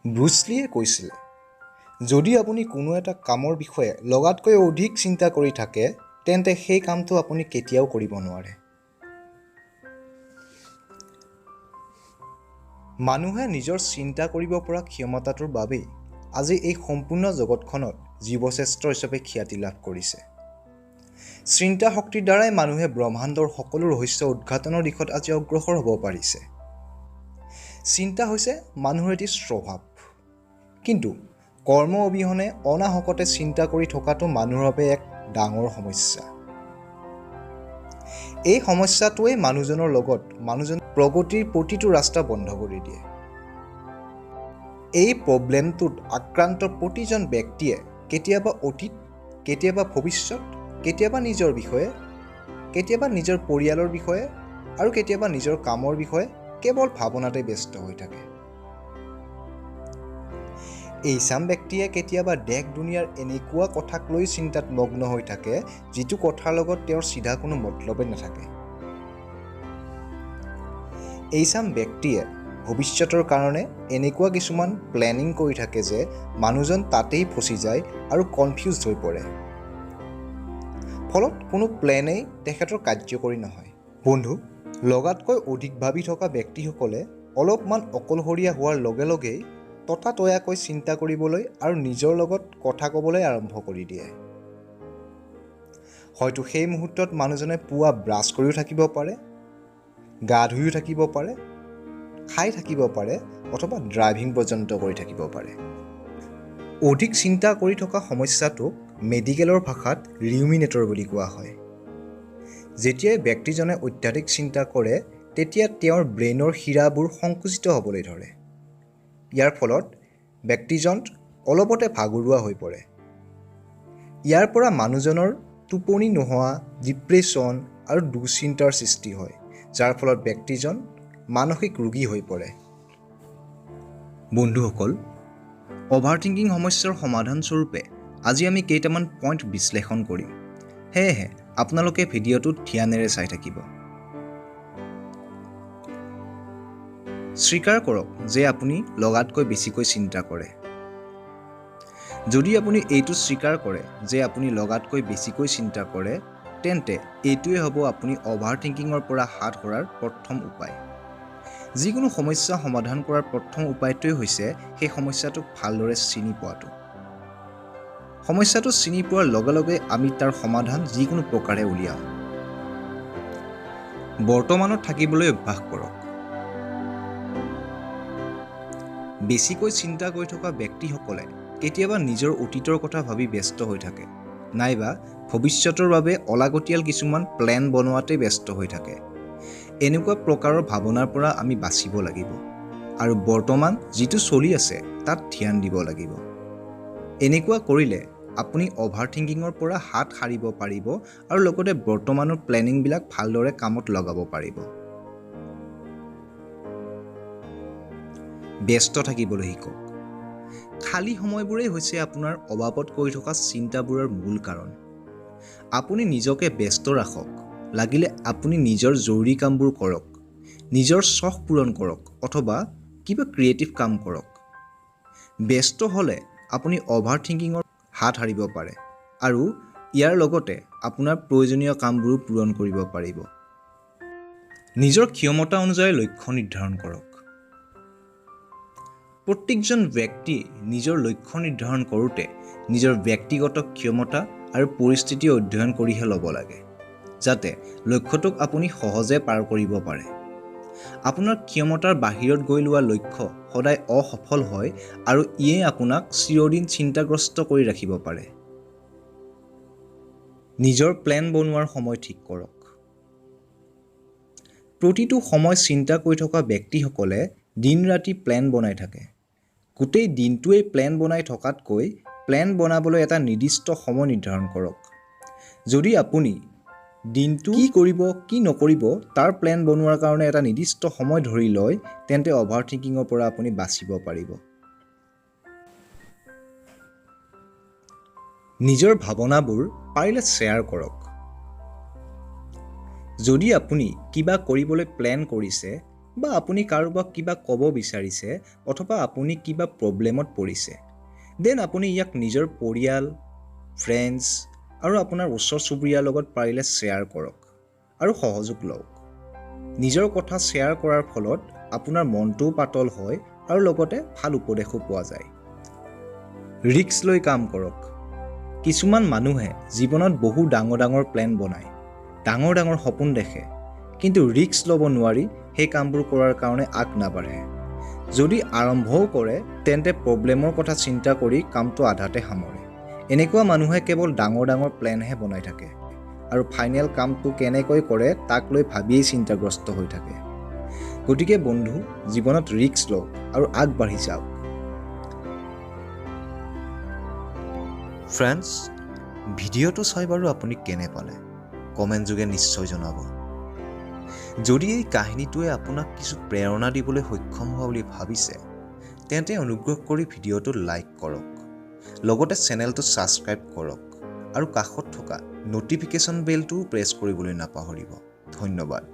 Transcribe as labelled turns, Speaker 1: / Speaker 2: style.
Speaker 1: Bruce লীয়ে কৈছিল, যদি আপুনি কোনো এটা কামৰ বিষয়ে লগাতকৈ অধিক চিন্তা কৰি থাকে তেন্তে সেই কামটো আপুনি কেতিয়াও কৰিব নোৱাৰে। মানুহে নিজৰ চিন্তা কৰিব পৰা ক্ষমতাটোৰ বাবেই আজি এই সম্পূৰ্ণ জগতখনত জীৱশ্ৰেষ্ঠ হিচাপে খ্যাতি লাভ কৰিছে। চিন্তা শক্তিৰ দ্বাৰাই মানুহে ব্ৰহ্মাণ্ডৰ সকলো ৰহস্য উদ্ঘাটনৰ দিশত আজি অগ্ৰসৰ হ'ব পাৰিছে। চিন্তা হৈছে মানুহৰ এটি স্বভাৱ, কিন্তু কৰ্ম অবিহনে অনাহকতে চিন্তা কৰি থকাটো মানুহৰ বাবে এক ডাঙৰ সমস্যা। এই সমস্যাটোৱে মানুহজনৰ প্ৰগতিৰ প্ৰতিটো ৰাস্তা বন্ধ কৰি দিয়ে। এই প্ৰব্লেমটোত আক্ৰান্ত প্ৰতিজন ব্যক্তিয়ে কেতিয়াবা অতীত, কেতিয়াবা ভৱিষ্যত, কেতিয়াবা নিজৰ বিষয়ে, কেতিয়াবা নিজৰ পৰিয়ালৰ বিষয়ে আৰু কেতিয়াবা নিজৰ কামৰ বিষয়ে কেৱল ভাৱনাতে ব্যস্ত হৈ থাকে। এইচাম ব্যক্তিয়ে কেতিয়াবা দেশ দুনিয়াৰ এনেকুৱা কথাক লৈ চিন্তাত মগ্ন হৈ থাকে যিটো কথাৰ লগত তেওঁৰ চিধা কোনো মতলবেই নাথাকে। এইচাম ব্যক্তিয়ে ভৱিষ্যতৰ কাৰণে এনেকুৱা কিছুমান প্লেনিং কৰি থাকে যে মানুহজন তাতেই ফচি যায় আৰু কনফিউজ হৈ পৰে। ফলত কোনো প্লেনেই তেখেতৰ কাৰ্যকৰী নহয়। বন্ধু, লগাতকৈ অধিক ভাবি থকা ব্যক্তিসকলে অলপমান অকলশৰীয়া হোৱাৰ লগে লগেই ততাতৈয়াকৈ চিন্তা কৰিবলৈ আৰু নিজৰ লগত কথা ক'বলৈ আৰম্ভ কৰি দিয়ে। হয়তো সেই মুহূৰ্তত মানুহজনে পুৱা ব্ৰাছ কৰিও থাকিব পাৰে, গা ধুইও থাকিব পাৰে, খাই থাকিব পাৰে অথবা ড্ৰাইভিং পৰ্যন্ত কৰি থাকিব পাৰে। অধিক চিন্তা কৰি থকা সমস্যাটোক মেডিকেলৰ ভাষাত ৰিউমিনেটৰ বুলি কোৱা হয়। যেতিয়াই ব্যক্তিজনে অত্যাধিক চিন্তা কৰে তেতিয়া তেওঁৰ ব্ৰেইনৰ শিৰাবোৰ সংকুচিত হ'বলৈ ধৰে। ইয়াৰ ফলত ব্যক্তিজন অলপতে ভাগৰুৱা হৈ পৰে। ইয়াৰ পৰা মানুহজনৰ টোপনি নোহোৱা, ডিপ্ৰেশ্যন আৰু দুশ্চিন্তাৰ সৃষ্টি হয়, যাৰ ফলত ব্যক্তিজন মানসিক ৰোগী হৈ পৰে। বন্ধুসকল, অভাৰথিংকিং সমস্যাৰ সমাধান স্বৰূপে আজি আমি কেইটামান পইণ্ট বিশ্লেষণ কৰিম। সেয়েহে আপোনালোকে ভিডিঅ'টো ধ্যানেৰে চাই থাকিব। স্বীকাৰ কৰক যে আপুনি লগাতকৈ বেছিকৈ চিন্তা কৰে। যদি আপুনি এইটো স্বীকাৰ কৰে যে আপুনি লগাতকৈ বেছিকৈ চিন্তা কৰে, তেন্তে এইটোৱে হ'ব আপুনি অভাৰথিংকিঙৰ পৰা হাত সৰাৰ প্ৰথম উপায়। যিকোনো সমস্যা সমাধান কৰাৰ প্ৰথম উপায়টোৱেই হৈছে সেই সমস্যাটোক ভালদৰে চিনি পোৱাটো। সমস্যাটো চিনি পোৱাৰ লগে লগে আমি তাৰ সমাধান যিকোনো প্ৰকাৰে উলিয়াওঁ। বৰ্তমানত থাকিবলৈ অভ্যাস কৰক। বেছিকৈ চিন্তা কৰি থকা ব্যক্তিসকলে কেতিয়াবা নিজৰ অতীতৰ কথা ভাবি ব্যস্ত হৈ থাকে, নাইবা ভৱিষ্যতৰ বাবে অলাগতিয়াল কিছুমান প্লেন বনোৱাতে ব্যস্ত হৈ থাকে। এনেকুৱা প্ৰকাৰৰ ভাৱনাৰ পৰা আমি বাচিব লাগিব আৰু বৰ্তমান যিটো চলি আছে তাত ধ্যান দিব লাগিব। এনেকুৱা কৰিলে আপুনি অভাৰথিংকিঙৰ পৰা হাত সাৰিব পাৰিব আৰু লগতে বৰ্তমানৰ প্লেনিংবিলাক ভালদৰে কামত লগাব পাৰিব। ব্যস্ত থাকিবলৈ শিকক। খালী সময়বোৰেই হৈছে আপোনাৰ অবাবত কৰি থকা চিন্তাবোৰৰ মূল কাৰণ। আপুনি নিজকে ব্যস্ত ৰাখক। লাগিলে আপুনি নিজৰ জৰুৰী কামবোৰ কৰক, নিজৰ চখ পূৰণ কৰক অথবা কিবা ক্ৰিয়েটিভ কাম কৰক। ব্যস্ত হ'লে আপুনি অভাৰথিংকিঙৰ হাত সাৰিব পাৰে আৰু ইয়াৰ লগতে আপোনাৰ প্ৰয়োজনীয় কামবোৰো পূৰণ কৰিব পাৰিব। নিজৰ ক্ষমতা অনুযায়ী লক্ষ্য নিৰ্ধাৰণ কৰক। প্ৰত্যেকজন ব্যক্তিয়ে নিজৰ লক্ষ্য নিৰ্ধাৰণ কৰোঁতে নিজৰ ব্যক্তিগত ক্ষমতা আৰু পৰিস্থিতি অধ্যয়ন কৰিহে ল'ব লাগে, যাতে লক্ষ্যটোক আপুনি সহজে পাৰ কৰিব পাৰে। আপোনাৰ ক্ষমতাৰ বাহিৰত গৈ লোৱা লক্ষ্য সদায় অসফল হয় আৰু ইয়ে আপোনাক চিৰদিন চিন্তাগ্ৰস্ত কৰি ৰাখিব পাৰে। নিজৰ প্লেন বনোৱাৰ সময় ঠিক কৰক। প্ৰতিটো সময় চিন্তা কৰি থকা ব্যক্তিসকলে দিন ৰাতি প্লেন বনাই থাকে। গোটেই দিনটোৱেই প্লেন বনাই থকাতকৈ প্লেন বনাবলৈ এটা নিৰ্দিষ্ট সময় নিৰ্ধাৰণ কৰক। যদি আপুনি দিনটো কি কৰিব কি নকৰিব তাৰ প্লেন বনোৱাৰ কাৰণে এটা নিৰ্দিষ্ট সময় ধৰি লয়, তেন্তে অভাৰথিংকিঙৰ পৰা আপুনি বাচিব পাৰিব। নিজৰ ভাৱনাবোৰ পাৰিলে শ্বেয়াৰ কৰক। যদি আপুনি কিবা কৰিবলৈ প্লেন কৰিছে বা আপুনি কাৰোবাক কিবা ক'ব বিচাৰিছে অথবা আপুনি কিবা প্ৰব্লেমত পৰিছে, দেন আপুনি ইয়াক নিজৰ পৰিয়াল, ফ্ৰেণ্ডছ আৰু আপোনাৰ ওচৰ চুবুৰীয়াৰ লগত পাৰিলে শ্বেয়াৰ কৰক আৰু সহযোগ লওক। নিজৰ কথা শ্বেয়াৰ কৰাৰ ফলত আপোনাৰ মনটোও পাতল হয় আৰু লগতে ভাল উপদেশো পোৱা যায়। ৰিস্ক লৈ কাম কৰক। কিছুমান মানুহে জীৱনত বহু ডাঙৰ প্লেন বনায়, ডাঙৰ সপোন দেখে, কিন্তু ৰিস্ক ল'ব নোৱাৰি সেই কামবোৰ কৰাৰ কাৰণে আগ নাবাঢ়ে। যদি আৰম্ভও কৰে তেন্তে প্ৰব্লেমৰ কথা চিন্তা কৰি কামটো আধাতে সামৰে। এনেকুৱা মানুহে কেৱল ডাঙৰ প্লেনহে বনাই থাকে আৰু ফাইনেল কামটো কেনেকৈ কৰে তাক লৈ ভাবিয়েই চিন্তাগ্ৰস্ত হৈ থাকে। গতিকে বন্ধু, জীৱনত ৰিস্ক লওক আৰু আগবাঢ়ি যাওক। ফ্ৰেণ্ডছ, ভিডিঅ'টো চাই বাৰু আপুনি কেনে পালে কমেণ্ট যোগে নিশ্চয় জনাব। যদি এই কাহিনীটোৱে আপোনাক কিছু প্ৰেৰণা দিবলৈ সক্ষম হোৱা বুলি ভাবিছে তেন্তে অনুগ্ৰহ কৰি ভিডিঅ'টো লাইক কৰক, লগতে চেনেলটো ছাবস্ক্ৰাইব কৰক আৰু কাষত থকা ন'টিফিকেশ্যন বেলটোও প্ৰেছ কৰিবলৈ নাপাহৰিব। ধন্যবাদ।